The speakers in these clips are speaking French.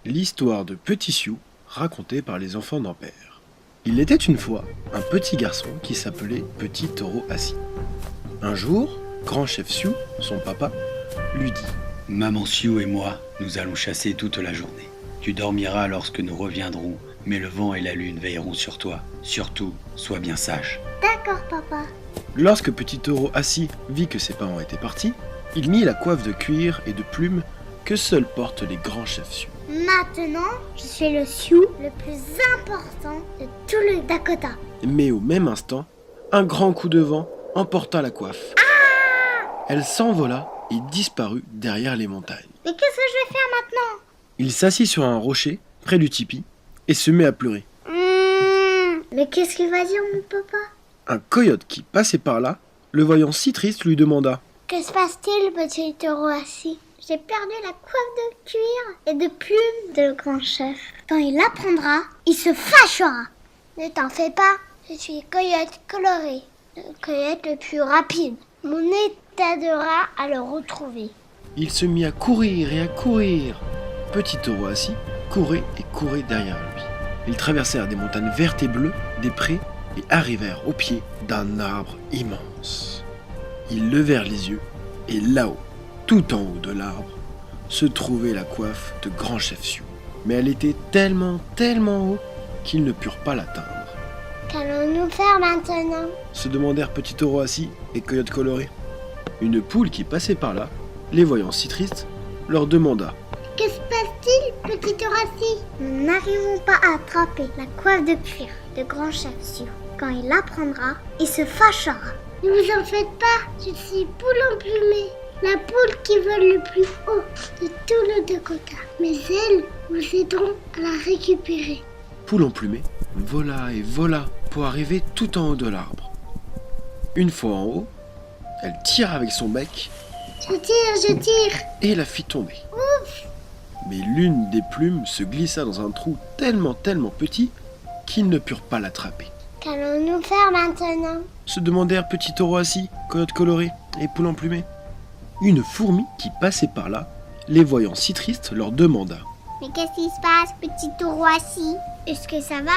L'histoire de Petit Sioux racontée par les enfants d'Ampère. Il était une fois un petit garçon qui s'appelait Petit Taureau Assis. Un jour, Grand Chef Sioux, son papa, lui dit: Maman Sioux et moi, nous allons chasser toute la journée. Tu dormiras lorsque nous reviendrons, mais le vent et la lune veilleront sur toi. Surtout, sois bien sage. D'accord, papa. Lorsque Petit Taureau Assis vit que ses parents étaient partis, il mit la coiffe de cuir et de plumes que seuls portent les grands chefs Sioux. Maintenant, je suis le Sioux le plus important de tout le Dakota. Mais au même instant, un grand coup de vent emporta la coiffe. Elle s'envola et disparut derrière les montagnes. Mais qu'est-ce que je vais faire maintenant? Il s'assit sur un rocher près du tipi et se mit à pleurer. Mais qu'est-ce qu'il va dire mon papa? Un coyote qui passait par là, le voyant si triste, lui demanda: Que se passe-t-il, petit taureau assis? J'ai perdu la coiffe de cuir et de plumes de grand chef. Quand il l'apprendra, il se fâchera. Ne t'en fais pas, je suis coyote coloré, le coyote le plus rapide. Mon nez t'aidera à le retrouver. Il se mit à courir et à courir. Petit Taureau Assis courait et courait derrière lui. Ils traversèrent des montagnes vertes et bleues, des prés, et arrivèrent au pied d'un arbre immense. Ils levèrent les yeux, et là-haut, tout en haut de l'arbre, se trouvait la coiffe de Grand Chef Sioux. Mais elle était tellement haut qu'ils ne purent pas l'atteindre. Qu'allons-nous faire maintenant? Se demandèrent Petit Taureau Assis et Coyote Coloré. Une poule qui passait par là, les voyant si tristes, leur demanda: Que se passe-t-il, petit taureau assis? Nous n'arrivons pas à attraper la coiffe de cuir de grand chef Sioux. Quand il l'apprendra, il se fâchera. Ne vous en faites pas, je suis poule emplumée, la poule qui vole le plus haut de tout le Dakota. Mes ailes vous aideront à la récupérer. Poule emplumée vola et vola pour arriver tout en haut de l'arbre. Une fois en haut, elle tira avec son bec Je tire. et la fit tomber. Mais l'une des plumes se glissa dans un trou tellement petit qu'ils ne purent pas l'attraper. Qu'allons-nous faire maintenant? Se demandèrent Petit Taureau Assis, Coyote Coloré et Poule emplumée. Une fourmi qui passait par là, les voyant si tristes, leur demanda: Mais qu'est-ce qui se passe, petit taureau assis? Est-ce que ça va?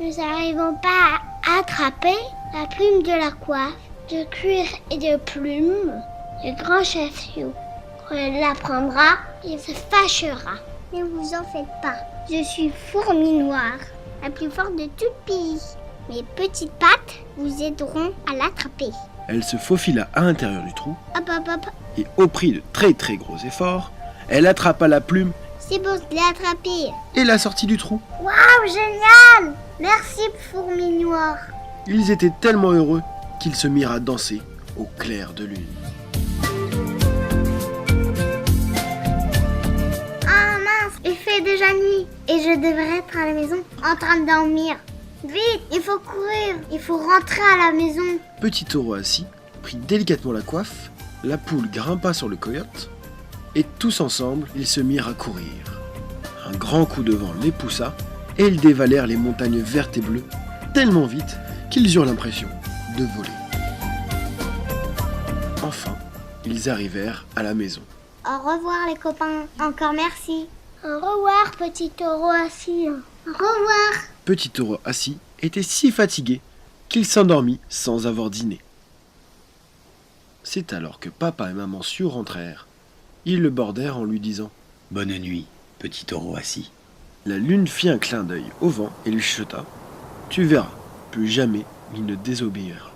Nous n'arrivons pas à attraper la plume de la coiffe, de cuir et de plumes du grand chef Sioux. Quand il l'apprendra, il se fâchera. Ne vous en faites pas. Je suis fourmi noire, la plus forte de tout le pays. Mes petites pattes vous aideront à l'attraper. Elle se faufila à l'intérieur du trou Hop, hop, hop. et au prix de très gros efforts, elle attrapa la plume C'est bon, je l'ai attrapé. et la sortit du trou. Waouh, génial! Merci, fourmi noire. Ils étaient tellement heureux qu'ils se mirent à danser au clair de lune. Ah mince, il fait déjà nuit et je devrais être à la maison en train de dormir. Vite, il faut courir, il faut rentrer à la maison. Petit Taureau Assis prit délicatement la coiffe, la poule grimpa sur le coyote, et tous ensemble, ils se mirent à courir. Un grand coup de vent les poussa, et ils dévalèrent les montagnes vertes et bleues tellement vite qu'ils eurent l'impression de voler. Enfin, ils arrivèrent à la maison. Au revoir les copains, encore merci. Au revoir petit taureau assis. Au revoir. Petit Taureau Assis était si fatigué qu'il s'endormit sans avoir dîné. C'est alors que papa et maman Sioux rentrèrent. Ils le bordèrent en lui disant: Bonne nuit, petit taureau assis. La lune fit un clin d'œil au vent et lui chuchota: Tu verras, plus jamais il ne désobéira.